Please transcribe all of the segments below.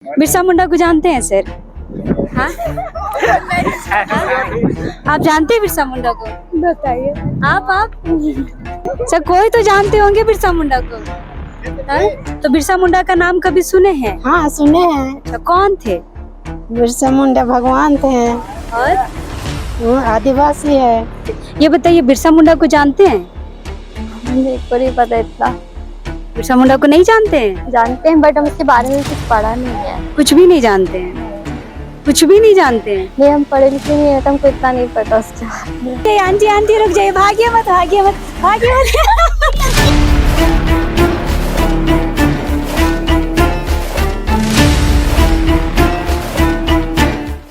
बिरसा मुंडा को जानते हैं सर? हाँ? आप जानते हैं बिरसा मुंडा को? बताइए। आप सर कोई तो जानते होंगे बिरसा मुंडा को। हाँ? तो बिरसा मुंडा का नाम कभी सुने हैं? हाँ सुने हैं। तो कौन थे? बिरसा मुंडा भगवान थे और वो आदिवासी है। ये बताइए बिरसा मुंडा को जानते हैं? मुझे पर ही पता इतना। बिरसा मुंडा को नहीं जानते हैं? जानते हैं बट हम उसके बारे में कुछ पढ़ा नहीं है। कुछ भी नहीं जानते हैं? कुछ भी नहीं जानते हैं? नहीं हम पढ़े लिखे नहीं है तो हमको इतना नहीं पता उसके बारे में। आंटी आंटी रुक जाइए, भागिए मत भागिए मत भागिए मत।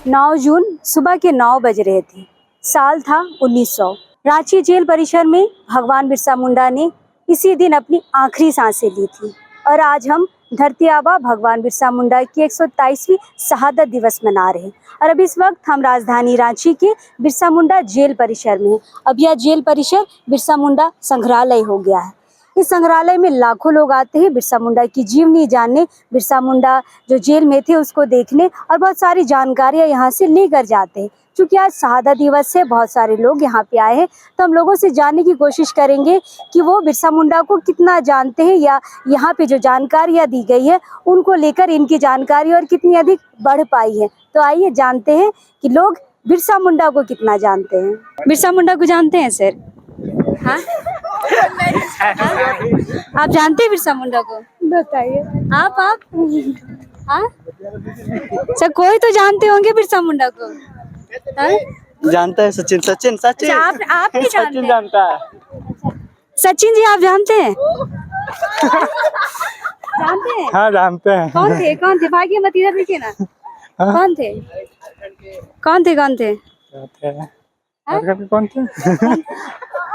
9 जून सुबह के 9 बज रहे थे। साल था 1900। रांची जेल परिसर में भगवान बिरसा मुंडा ने इसी दिन अपनी आखिरी सांसें ली थी और आज हम धरती आबा भगवान बिरसा मुंडा की 127वीं शहादत दिवस मना रहे हैं। और अब इस वक्त हम राजधानी रांची के बिरसा मुंडा जेल परिसर में हैं। अब यह जेल परिसर बिरसा मुंडा संग्रहालय हो गया है। इस संग्रहालय में लाखों लोग आते हैं बिरसा मुंडा की जीवनी जानने, बिरसा मुंडा जो जेल में थे उसको देखने और बहुत सारी जानकारियां यहाँ से लेकर जाते हैं। क्योंकि आज शहादत दिवस है, बहुत सारे लोग यहाँ पे आए हैं, तो हम लोगों से जानने की कोशिश करेंगे कि वो बिरसा मुंडा को कितना जानते हैं या यहाँ पे जो जानकारियाँ दी गई है उनको लेकर इनकी जानकारी और कितनी अधिक बढ़ पाई है। तो आइए जानते हैं कि लोग बिरसा मुंडा को कितना जानते हैं। बिरसा मुंडा को जानते हैं सर? हाँ? आप जानते हैं बिरसा मुंडा को? बताइए। आप हाँ? सर कोई तो जानते होंगे बिरसा मुंडा को। हाँ? जानता है सचिन सचिन सचिन। अच्छा, आप नहीं जानते? सचिन जानता है। सचिन जी आप जानते हैं? जानते हैं? हाँ जानते हैं। कौन थे भाग्य मत इधर देखिए ना। हाँ? कौन थे? कौन थे?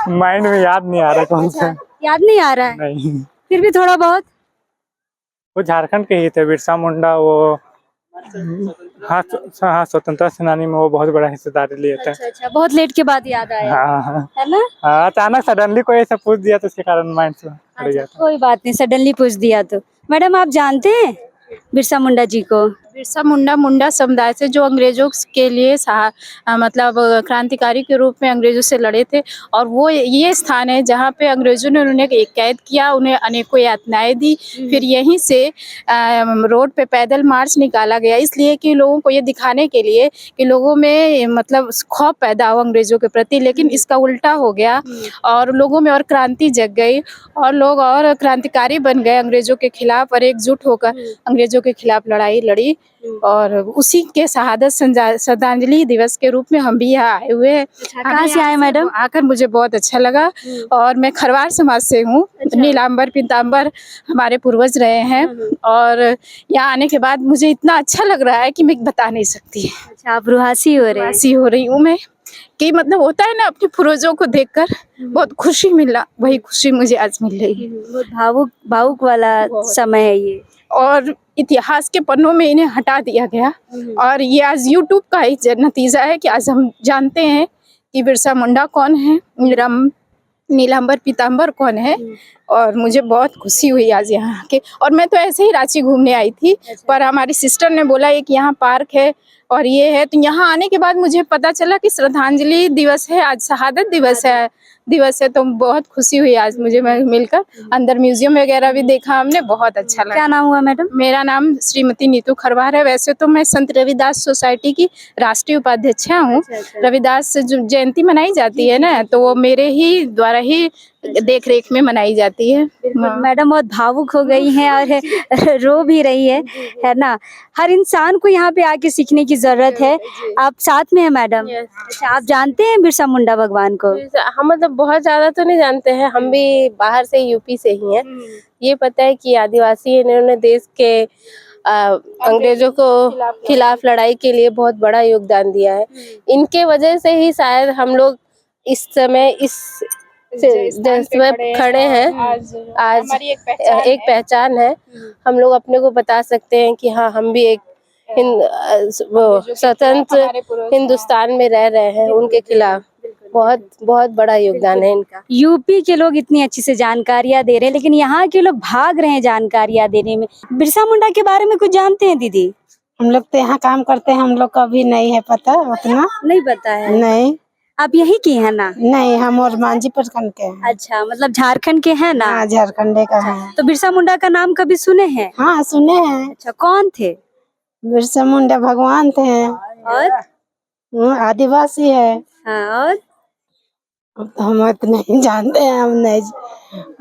माइंड में याद नहीं आ रहा कौन सा। याद नहीं आ रहा है? नहीं, फिर भी थोड़ा बहुत। वो झारखंड के ही थे बिरसा मुंडा। वो हाँ स्वतंत्रता सेनानी में वो बहुत बड़ा हिस्सेदारी लिए थे। अच्छा, बहुत लेट के बाद याद आया हाँ है ना? हाँ, अचानक सडनली कोई ऐसा पूछ दिया तो उसके कारण माइंड से हट गया था। कोई बात नहीं, सडनली पूछ दिया तो। मैडम आप जानते हैं बिरसा मुंडा जी को? बिरसा मुंडा मुंडा समुदाय से जो अंग्रेजों के लिए मतलब क्रांतिकारी के रूप में अंग्रेजों से लड़े थे, और वो ये स्थान है जहाँ पे अंग्रेजों ने उन्हें कैद किया, उन्हें अनेकों यातनाएं दी। फिर यहीं से रोड पे पैदल मार्च निकाला गया, इसलिए कि लोगों को ये दिखाने के लिए कि लोगों में मतलब खौफ पैदा हो अंग्रेजों के प्रति, लेकिन इसका उल्टा हो गया और लोगों में और क्रांति जग गई और लोग और क्रांतिकारी बन गए अंग्रेजों के खिलाफ और एकजुट होकर अंग्रेजों के खिलाफ लड़ाई लड़ी। और उसी के शहादत श्रद्धांजलि दिवस के रूप में हम भी यहाँ आए हुए हैं। कहाँ से आए मैडम? आकर मुझे बहुत अच्छा लगा। और मैं खरवार समाज से हूँ। नीलांबर पीतांबर हमारे पूर्वज रहे हैं और यहाँ आने के बाद मुझे इतना अच्छा लग रहा है कि मैं बता नहीं सकती। अच्छा, आप रुहासी हो रहे हैं? रुहासी हो रही हूँ मैं कि मतलब होता है ना अपने पूर्वजों को देखकर बहुत खुशी मिला, वही खुशी मुझे आज मिल रही है। बहुत भावुक वाला समय है ये। और इतिहास के पन्नों में इन्हें हटा दिया गया और ये आज यूट्यूब का ही नतीजा है कि आज हम जानते हैं कि बिरसा मुंडा कौन है, नीलांबर पीतांबर कौन है। और मुझे बहुत खुशी हुई आज यहाँ आके। और मैं तो ऐसे ही रांची घूमने आई थी, पर हमारी सिस्टर ने बोला एक यहाँ पार्क है और ये है, तो यहाँ आने के बाद मुझे पता चला कि श्रद्धांजलि दिवस है, आज शहादत दिवस है। तो बहुत खुशी हुई आज मुझे मिलकर। अंदर म्यूजियम वगैरह भी देखा हमने, बहुत अच्छा लगा। क्या नाम हुआ मैडम? मेरा नाम श्रीमती नीतू खरवार है। वैसे तो मैं संत रविदास सोसाइटी की राष्ट्रीय उपाध्यक्ष हूँ। रविदास जयंती मनाई जाती है ना, तो वो मेरे ही द्वारा ही देख रेख में मनाई जाती है। मैडम बहुत भावुक हो गई हैं और रो भी रही है ना? हर इंसान को यहाँ पे आके सीखने की जरूरत है। आप साथ में हैं मैडम? अच्छा, आप जानते हैं बिरसा मुंडा भगवान को? हम मतलब बहुत ज्यादा तो नहीं जानते हैं, हम भी बाहर से यूपी से ही हैं। ये पता है कि आदिवासी इन्होंने देश के अंग्रेजों को खिलाफ लड़ाई के लिए बहुत बड़ा योगदान दिया है। इनके वजह से ही शायद हम लोग इस समय इस खड़े हैं। आज एक पहचान है। हम लोग अपने को बता सकते हैं कि हाँ हम भी एक स्वतंत्र हिंदुस्तान में रह रहे हैं उनके खिलाफ। बहुत बहुत बड़ा योगदान है इनका। यूपी के लोग इतनी अच्छी से जानकारियां दे रहे हैं, लेकिन यहाँ के लोग भाग रहे हैं जानकारियां देने में। बिरसा मुंडा के बारे में कुछ जानते हैं दीदी? हम लोग तो यहाँ काम करते हैं, हम लोग को अभी नहीं है पता उतना। नहीं पता है? नहीं आप यही की है ना? नहीं, हम और मांझी प्रखंड के हैं। अच्छा, मतलब झारखंड के हैं ना? हाँ, झारखंड का है। तो बिरसा मुंडा का नाम कभी सुने हैं? हाँ, सुने हैं। अच्छा, कौन थे? बिरसा मुंडा भगवान थे और आदिवासी है। हाँ, और अब तो हम उतना नहीं जानते हैं, हम नहीं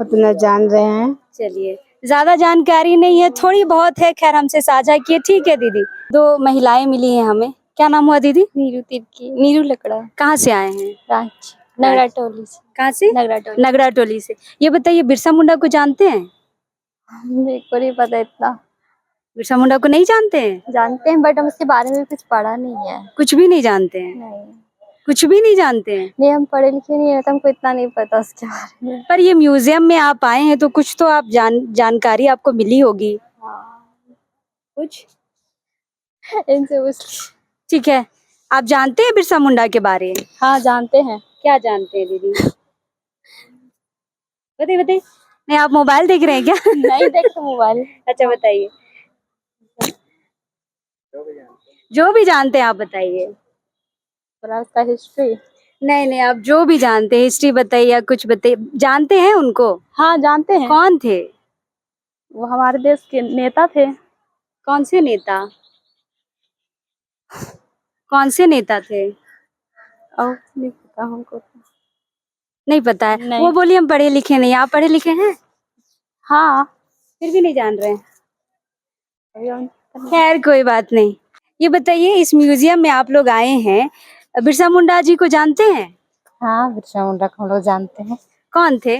उतना जान रहे हैं। चलिए, ज्यादा जानकारी नहीं है, थोड़ी बहुत है, खैर हमसे साझा किए। ठीक है दीदी। 2 महिलाएं मिली हैं हमें। क्या नाम हुआ दीदी? नीरू तिर्की, नीरू लकड़ा, कहाँ से आए हैं? रांची, नगरा टोली से। कहाँ से? नगरा टोली। नगरा टोली से। ये बताइए, बिरसा मुंडा को जानते हैं? मेरे को नहीं पता इतना। बिरसा मुंडा को नहीं जानते हैं? जानते हैं बट हम उसके बारे में कुछ पढ़ा नहीं है। कुछ भी नहीं जानते हैं? नहीं कुछ भी नहीं जानते हैं? नहीं, हम पढ़े लिखे नहीं है तो हमको इतना नहीं पता उसके बारे में। पर ये म्यूजियम में आप आए हैं तो कुछ तो आप जानकारी आपको मिली होगी। कुछ इनसे उस ठीक है। आप जानते हैं बिरसा मुंडा के बारे में? हाँ जानते हैं। क्या जानते हैं दीदी? बताइए बताइए। नहीं, आप मोबाइल देख रहे हैं क्या? नहीं देखते मोबाइल। अच्छा, बताइए। जो भी जानते हैं आप बताइए। थोड़ा उसका हिस्ट्री। नहीं नहीं, आप जो भी जानते हैं, हिस्ट्री बताइए या कुछ बताइए। जानते हैं उनको? हाँ जानते हैं। कौन थे? वो हमारे देश के नेता थे। कौन से नेता? कौन से नेता थे? और नहीं पता हमको। नहीं पता है? नहीं। वो बोलिए हम पढ़े लिखे नहीं। आप पढ़े लिखे हैं? हाँ फिर भी नहीं जान रहे हैं। अभी हम- खैर, कोई बात नहीं। ये बताइए, इस म्यूजियम में आप लोग आए हैं, बिरसा मुंडा जी को जानते हैं? हाँ, बिरसा मुंडा को हम लोग जानते हैं। कौन थे?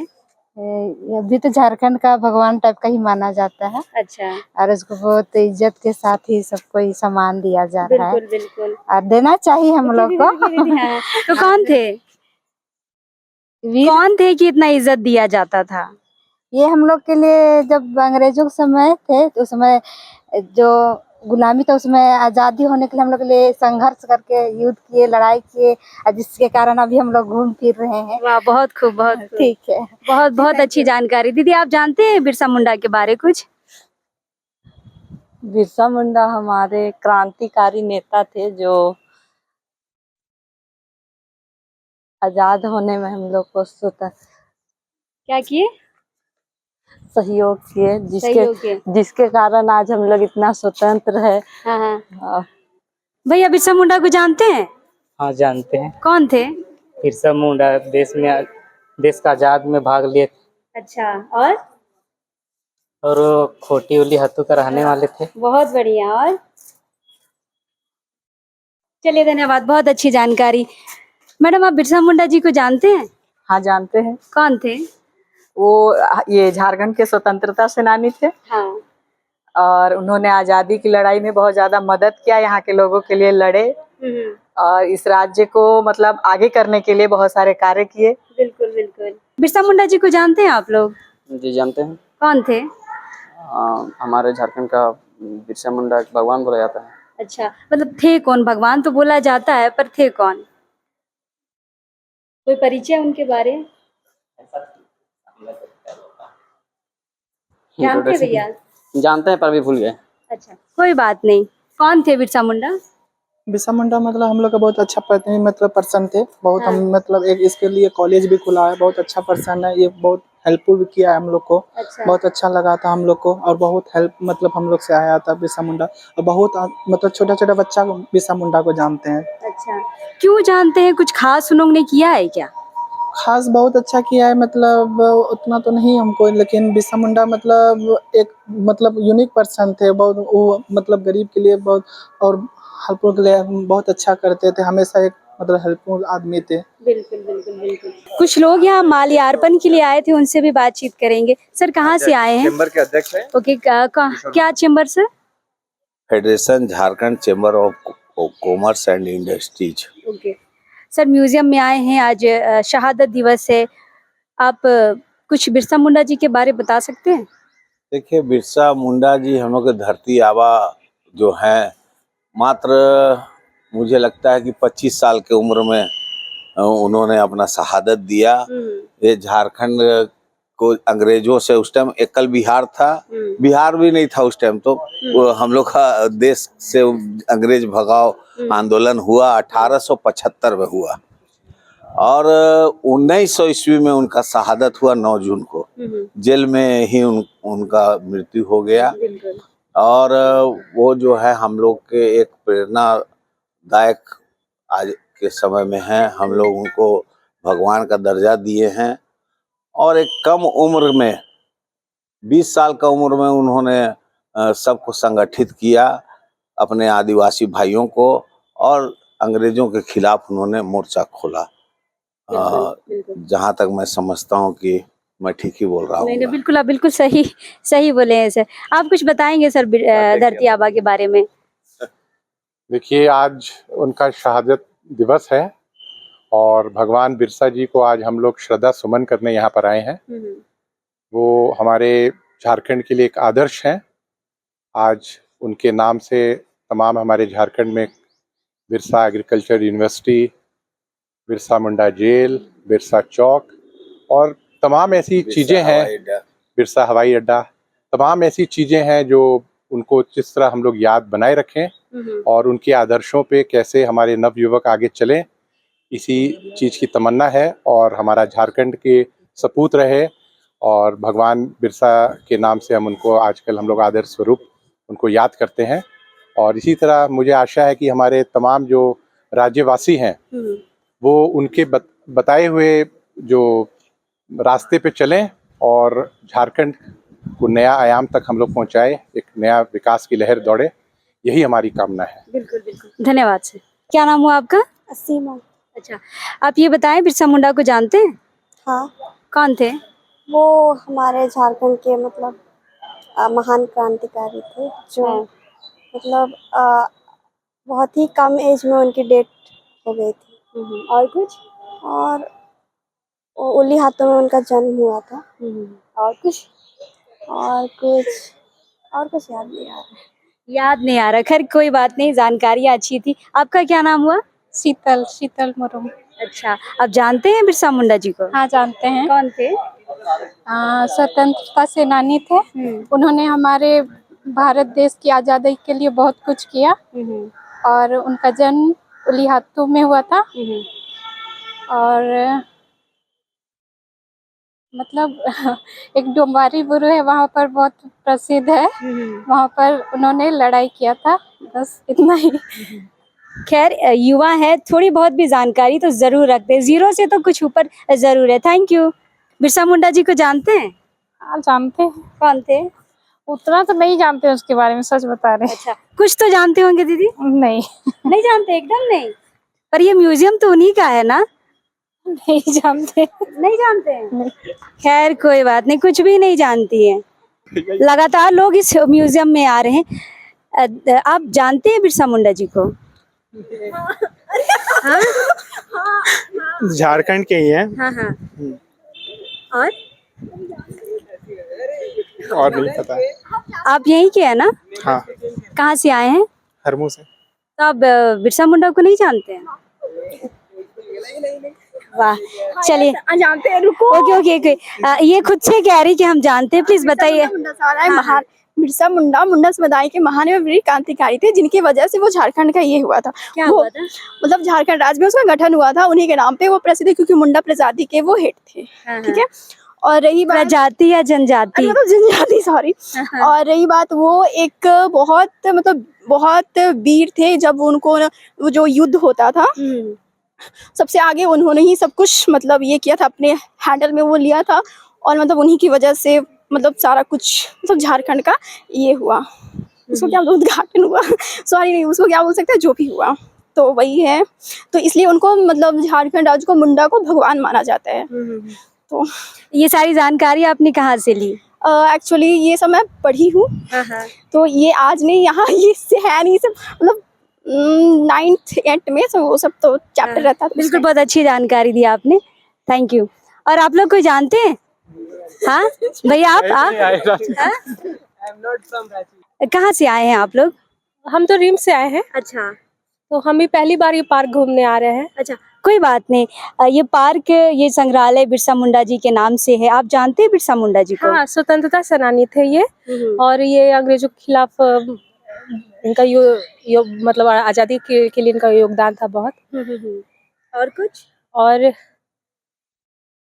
अभी तो झारखंड का भगवान टाइप का ही माना जाता है अच्छा, और उसको बहुत इज्जत के साथ ही सबको ही सम्मान दिया जा रहा है बिल्कुल बिल्कुल। और देना चाहिए हम लोग को। हाँ, तो कौन थे? वीर कौन थे कि इतना इज्जत दिया जाता था? ये हम लोग के लिए जब अंग्रेजों के समय थे तो उस समय जो गुलामी था उसमें आजादी होने के लिए हम लोग के लिए संघर्ष करके युद्ध किए, लड़ाई किए और जिसके कारण अभी हम लोग घूम फिर रहे हैं। वाह, बहुत खूब, बहुत खूब। ठीक है, बहुत बहुत अच्छी जानकारी। दीदी, आप जानते हैं बिरसा मुंडा के बारे कुछ? बिरसा मुंडा हमारे क्रांतिकारी नेता थे जो आजाद होने में हम लोग को क्या किए? सहयोग किए, सहयोग किए। जिसके कारण आज हम लोग इतना स्वतंत्र है। हाँ हाँ। भैया, बिरसा मुंडा को जानते हैं? हाँ, जानते हैं। कौन थे? बिरसा मुंडा देश का आजाद में भाग लिए अच्छा, और वो खोटी उली हत्थों का रहने वाले थे। बहुत बढ़िया। और चलिए, धन्यवाद, बहुत अच्छी जानकारी। मैडम, आप बिरसा मुंडा जी को जानते हैं? हाँ जानते हैं। कौन थे? वो ये झारखंड के स्वतंत्रता सेनानी थे हाँ। और उन्होंने आजादी की लड़ाई में बहुत ज्यादा मदद किया, यहाँ के लोगों के लिए लड़े और इस राज्य को मतलब आगे करने के लिए बहुत सारे कार्य किए। बिल्कुल बिल्कुल। बिरसा मुंडा जी को जानते हैं आप लोग? जी जानते हैं। कौन थे? हमारे झारखंड का बिरसा मुंडा एक भगवान बोला जाता है। अच्छा, मतलब थे कौन? भगवान तो बोला जाता है, पर थे कौन? कोई परिचय उनके बारे में? जानते हैं भैया? जानते हैं पर भी भूल गए। अच्छा, कोई बात नहीं। कौन थे बिरसा मुंडा? बिरसा मुंडा मतलब हम लोग का बहुत अच्छा पर्सन थे। बहुत हाँ। हम मतलब एक इसके लिए कॉलेज भी खुला है, बहुत अच्छा पर्सन है ये, बहुत हेल्पफुल भी किया है हम लोग को। अच्छा। बहुत अच्छा लगा था हम लोग को और बहुत हेल्प मतलब हम लोग से आया था बिरसा मुंडा। और बहुत मतलब छोटा छोटा बच्चा बिरसा मुंडा को जानते हैं। अच्छा, क्यों जानते हैं? कुछ खास उन लोगों ने किया है क्या? खास बहुत अच्छा किया है, मतलब उतना तो नहीं हमको, लेकिन बिरसा मुंडा मतलब एक मतलब यूनिक पर्सन थे। बहुत वो मतलब गरीब के लिए बहुत और हेल्पफुल के लिए बहुत अच्छा करते थे, हमेशा एक मतलब हेल्पफुल आदमी थे। बिल्कुल बिल्कुल बिल्कुल। कुछ लोग यहाँ माल्यार्पण के लिए आए थे, उनसे भी बातचीत करेंगे। सर, कहाँ से आए हैं? चेंबर के अध्यक्ष हैं। ओके, क्या chamber sir? Federation Jharkhand chamber of commerce and industries. Okay sir, museum में आए हैं, आज शहादत दिवस है। आप कुछ बिरसा मुंडा जी के बारे बता सकते हैं? देखिए, बिरसा मुंडा जी हम लोग के धरती आबा जो हैं, मात्र मुझे लगता है कि 25 साल की उम्र में उन्होंने अपना शहादत दिया। ये झारखंड को अंग्रेजों से उस टाइम एकल बिहार था, बिहार भी नहीं था उस टाइम, तो वो हम लोग का देश से अंग्रेज भगाओ आंदोलन हुआ 1875 में हुआ और 1900 ईस्वी में उनका शहादत हुआ 9 जून को। जेल में ही उनका मृत्यु हो गया और वो जो है हम लोग के एक प्रेरणादायक आज के समय में है। हम लोग उनको भगवान का दर्जा दिए हैं और एक कम उम्र में 20 साल का उम्र में उन्होंने सबको संगठित किया, अपने आदिवासी भाइयों को, और अंग्रेजों के खिलाफ उन्होंने मोर्चा खोला। जहाँ तक मैं समझता हूँ कि मैं ठीक ही बोल रहा हूँ। नहीं, बिल्कुल आप बिल्कुल सही बोले हैं सर। आप कुछ बताएंगे सर धरती आबा के बारे में? देखिए, आज उनका शहादत दिवस है और भगवान बिरसा जी को आज हम लोग श्रद्धा सुमन करने यहाँ पर आए हैं। वो हमारे झारखंड के लिए एक आदर्श हैं। आज उनके नाम से तमाम हमारे झारखंड में Birsa agriculture university, Birsa Munda jail, Birsa चौक और तमाम ऐसी चीज़ें हैं, बिरसा हवाई अड्डा, तमाम ऐसी चीज़ें हैं जो उनको जिस तरह हम लोग याद बनाए रखें और उनके आदर्शों पे कैसे हमारे नवयुवक आगे चलें, इसी चीज़ की तमन्ना है। और हमारा झारखंड के सपूत रहे और भगवान बिरसा के नाम से हम उनको आजकल हम लोग आदर्श स्वरूप उनको याद करते हैं। और इसी तरह मुझे आशा है कि हमारे तमाम जो राज्यवासी हैं वो उनके बताए हुए जो रास्ते पे चलें और झारखंड को नया आयाम तक हम लोग पहुंचाए, एक नया विकास की लहर दौड़े, यही हमारी कामना है। बिल्कुल बिल्कुल, धन्यवाद सर। क्या नाम हुआ आपका? असीमा। अच्छा, आप ये बताएं बिरसा मुंडा को जानते हैं? हाँ, कौन थे? वो हमारे झारखंड के मतलब महान क्रांतिकारी थे जो मतलब बहुत ही कम एज में उनकी डेथ हो गई थी। और कुछ? और उली हाथों में उनका जन्म हुआ था। और कुछ? और कुछ याद नहीं आ रहा। याद नहीं आ रहा, खैर कोई बात नहीं, जानकारी अच्छी थी। आपका क्या नाम हुआ? शीतल मुर्मू। अच्छा, आप जानते हैं बिरसा मुंडा जी को? हाँ, जानते हैं। कौन थे? स्वतंत्रता सेनानी थे। उन्होंने हमारे भारत देश की आज़ादी के लिए बहुत कुछ किया और उनका जन्म उलीहातू में हुआ था। और मतलब एक डोंबारी बुरु है वहाँ पर, बहुत प्रसिद्ध है। वहाँ पर उन्होंने लड़ाई किया था, बस इतना ही। खैर युवा है, थोड़ी बहुत भी जानकारी तो जरूर रखते हैं, जीरो से तो कुछ ऊपर जरूर है। Thank you. बिरसा मुंडा जी को जानते हैं? हाँ, जानते हैं। कौन थे? उतना तो नहीं जानते उसके बारे में, सच बता रहे हैं। अच्छा, कुछ तो जानते होंगे दीदी? नहीं नहीं जानते, एकदम नहीं। पर ये म्यूजियम तो उन्हीं का है ना? नहीं जानते। नहीं जानते हैं? खैर कोई बात नहीं, कुछ भी नहीं जानती है। लगातार लोग इस म्यूजियम में आ रहे हैं। आप जानते हैं बिरसा मुंडा जी को? हाँ? झारखंड के ही हैं। हाँ हाँ। और नहीं पता। आप यहीं के हैं ना? हाँ। कहाँ से आए हैं? हरमू से। तो आप बिरसा मुंडा को नहीं जानते हैं? वाह, चलिए जानते हैं, रुको। ओके। ये खुद से कह रही कि हम जानते हैं, प्लीज बताइए। महान बिरसा मुंडा समुदाय के महान एवं वीर क्रांतिकारी थे, जिनकी वजह से वो झारखंड का ये हुआ था। क्या हुआ था? मतलब झारखंड राज्य में उसका गठन हुआ था, उन्हीं के नाम पे वो प्रसिद्ध है, क्योंकि मुंडा प्रजाति के वो हेड थे। ठीक है। और रही बात प्रजाति या जनजाति? मतलब जनजाति, सॉरी। और रही बात, वो एक बहुत वीर थे। जब उनको वो जो युद्ध होता था, सबसे आगे उन्होंने ही सब कुछ मतलब ये किया था, अपने हैंडल में वो लिया था। और मतलब उन्हीं की वजह से मतलब सारा कुछ मतलब झारखंड का ये हुआ, उसको क्या उद्घाटन हुआ, सॉरी नहीं, उसको क्या बोल सकते हैं, जो भी हुआ तो वही है। तो इसलिए उनको मतलब झारखंड राज्य को, मुंडा को भगवान माना जाता है। तो ये सारी जानकारी आपने कहाँ से ली? एक्चुअली ये सब मैं पढ़ी हूँ। तो ये आज नहीं, यहाँ ये से है नहीं, सब मतलब 9th 8th में वो सब तो चैप्टर रहता था। बिल्कुल, बहुत अच्छी जानकारी दी आपने, थैंक यू। और आप लोग कोई जानते हैं? हाँ भैया, आप कहाँ से आए हैं आप लोग? हम तो रिम से आए हैं। अच्छा, तो हम भी पहली बार ये पार्क घूमने आ रहे हैं। अच्छा, कोई बात नहीं। ये पार्क, ये संग्रहालय बिरसा मुंडा जी के नाम से है। आप जानते हैं बिरसा मुंडा जी को? हाँ, स्वतंत्रता सेनानी थे ये, और ये अंग्रेजों के खिलाफ इनका मतलब आज़ादी के लिए इनका योगदान था बहुत। और कुछ? और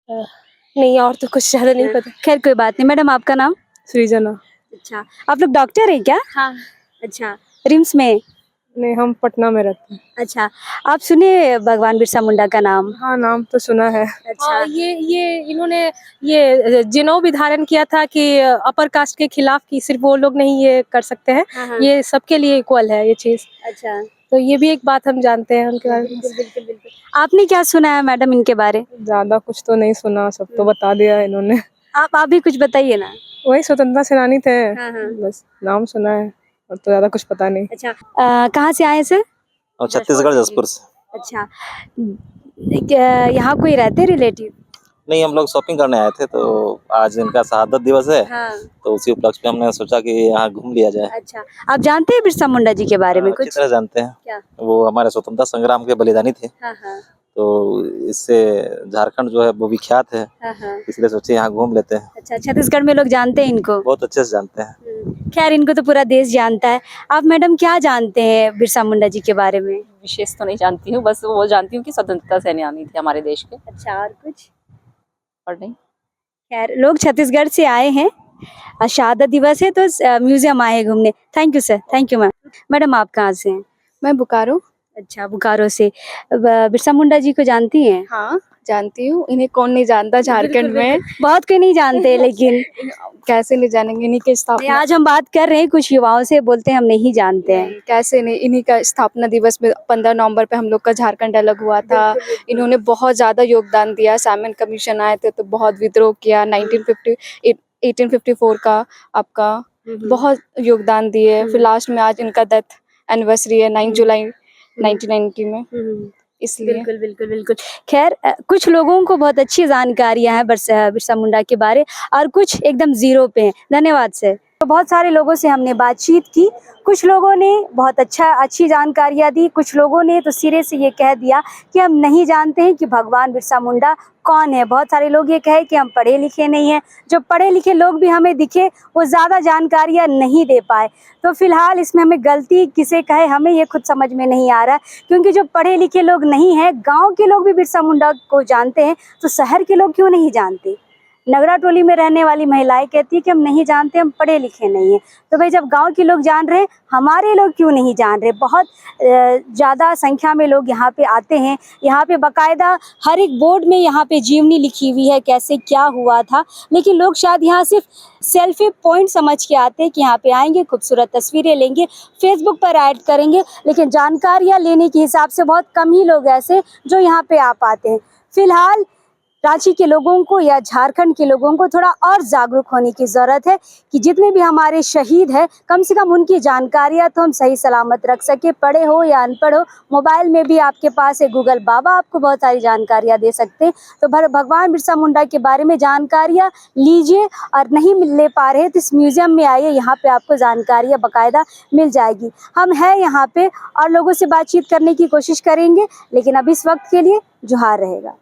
नहीं, और तो कुछ ज़्यादा नहीं पता। खैर कोई बात नहीं। मैडम आपका नाम? सृजना। अच्छा, आप लोग डॉक्टर हैं क्या? हाँ। अच्छा, रिम्स में? नहीं, हम पटना में रहते हैं। अच्छा, आप सुने भगवान बिरसा मुंडा का नाम? हाँ, नाम तो सुना है। अच्छा। ये इन्होंने ये जिनों भी धारण किया था कि अपर कास्ट के खिलाफ, कि सिर्फ वो लोग नहीं ये कर सकते हैं, हाँ। ये सबके लिए इक्वल है ये चीज़। अच्छा, तो ये भी एक बात हम जानते हैं उनके बारे में। बिल्कुल बिल्कुल। आपने क्या सुना है मैडम इनके बारे? ज़्यादा कुछ तो नहीं सुना, सब तो बता दिया इन्होंने। आप भी कुछ बताइए ना। वही स्वतंत्रता सेनानी थे। हाँ, हाँ। बस नाम सुना है, और तो ज़्यादा कुछ पता नहीं। अच्छा, कहाँ से आए सर? और छत्तीसगढ़ जसपुर से। अच्छा, यहाँ कोई रहते रिलेटिव? नहीं, हम लोग शॉपिंग करने आए थे, तो आज इनका शहादत दिवस है। हाँ। तो उसी उपलक्ष्य में हमने सोचा कि यहाँ घूम लिया जाए। अच्छा, आप जानते हैं बिरसा मुंडा जी के बारे में अच्छी कुछ? तरह जानते हैं। क्या? वो हमारे स्वतंत्रता संग्राम के बलिदानी थे। हाँ, हाँ। तो इससे झारखंड जो है वो विख्यात है, हाँ, हाँ। इसलिए सोचे यहाँ घूम लेते हैं। अच्छा, छत्तीसगढ़ में लोग जानते हैं इनको? बहुत अच्छे से जानते हैं। खैर, इनको तो पूरा देश जानता है। आप मैडम क्या जानते हैं बिरसा मुंडा जी के बारे में? विशेष तो नहीं जानती हूँ, बस वो जानती हूँ कि स्वतंत्रता सेनानी थे हमारे देश के। अच्छा, और कुछ? और नहीं। खैर, लोग छत्तीसगढ़ से आए हैं, शहादत दिवस है तो म्यूजियम आए हैं घूमने। Thank you sir. Thank you ma'am. Madam आप कहाँ से हैं? मैं बोकारो। अच्छा, बोकारो से। बिरसा मुंडा जी को जानती हैं? हाँ, जानती हूँ। इन्हें कौन नहीं जानता झारखंड में। बहुत कोई नहीं जानते लेकिन कैसे नहीं जानेंगे, इन्हीं के स्थापना। आज हम बात कर रहे हैं कुछ युवाओं से, बोलते हैं हम नहीं जानते हैं। कैसे नहीं, इन्हीं का स्थापना दिवस में 15 नवंबर पे हम लोग का झारखंड अलग हुआ था। इन्होंने बहुत ज़्यादा योगदान दिया। साइमन कमीशन आए थे तो बहुत विद्रोह किया। 1854 का आपका बहुत योगदान दिए। फिर लास्ट में आज इनका डेथ एनिवर्सरी है 9 जुलाई 1990 में, इसलिए। बिल्कुल बिल्कुल बिल्कुल। खैर, कुछ लोगों को बहुत अच्छी जानकारियां हैं बिरसा मुंडा के बारे, और कुछ एकदम जीरो पे हैं। धन्यवाद सर। तो बहुत सारे लोगों से हमने बातचीत की। कुछ लोगों ने बहुत अच्छी जानकारियां दी, कुछ लोगों ने तो सिरे से ये कह दिया कि हम नहीं जानते हैं कि भगवान बिरसा मुंडा कौन है। बहुत सारे लोग ये कहे कि हम पढ़े लिखे नहीं हैं। जो पढ़े लिखे लोग भी हमें दिखे, वो ज़्यादा जानकारियां नहीं दे पाए। तो फिलहाल इसमें हमें गलती किसे कहे, हमें ये खुद समझ में नहीं आ रहा है। क्योंकि जो पढ़े लिखे लोग नहीं हैं, गाँव के लोग भी बिरसा मुंडा को जानते हैं, तो शहर के लोग क्यों नहीं जानते? नगरा टोली में रहने वाली महिलाएं कहती है कि हम नहीं जानते, हम पढ़े लिखे नहीं हैं। तो भाई, जब गांव के लोग जान रहे हैं, हमारे लोग क्यों नहीं जान रहे? बहुत ज़्यादा संख्या में लोग यहाँ पे आते हैं। यहाँ पे बाकायदा हर एक बोर्ड में यहाँ पे जीवनी लिखी हुई है, कैसे क्या हुआ था। लेकिन लोग शायद यहाँ सिर्फ सेल्फी पॉइंट समझ के आते हैं कि यहाँ पे आएंगे, खूबसूरत तस्वीरें लेंगे, फेसबुक पर ऐड करेंगे। लेकिन जानकारियाँ लेने के हिसाब से बहुत कम ही लोग ऐसे जो यहाँ पे आ पाते हैं। फिलहाल रांची के लोगों को या झारखंड के लोगों को थोड़ा और जागरूक होने की ज़रूरत है कि जितने भी हमारे शहीद हैं, कम से कम उनकी जानकारियां तो हम सही सलामत रख सके। पढ़े हो या अनपढ़ हो, मोबाइल में भी आपके पास है गूगल बाबा, आपको बहुत सारी जानकारियां दे सकते हैं। तो भगवान बिरसा मुंडा के बारे में जानकारियां लीजिए, और नहीं ले पा रहे तो इस म्यूज़ियम में आइए, यहाँ पर आपको जानकारियाँ बाकायदा मिल जाएगी। हम हैं यहाँ पर और लोगों से बातचीत करने की कोशिश करेंगे, लेकिन अब इस वक्त के लिए जोहार रहेगा।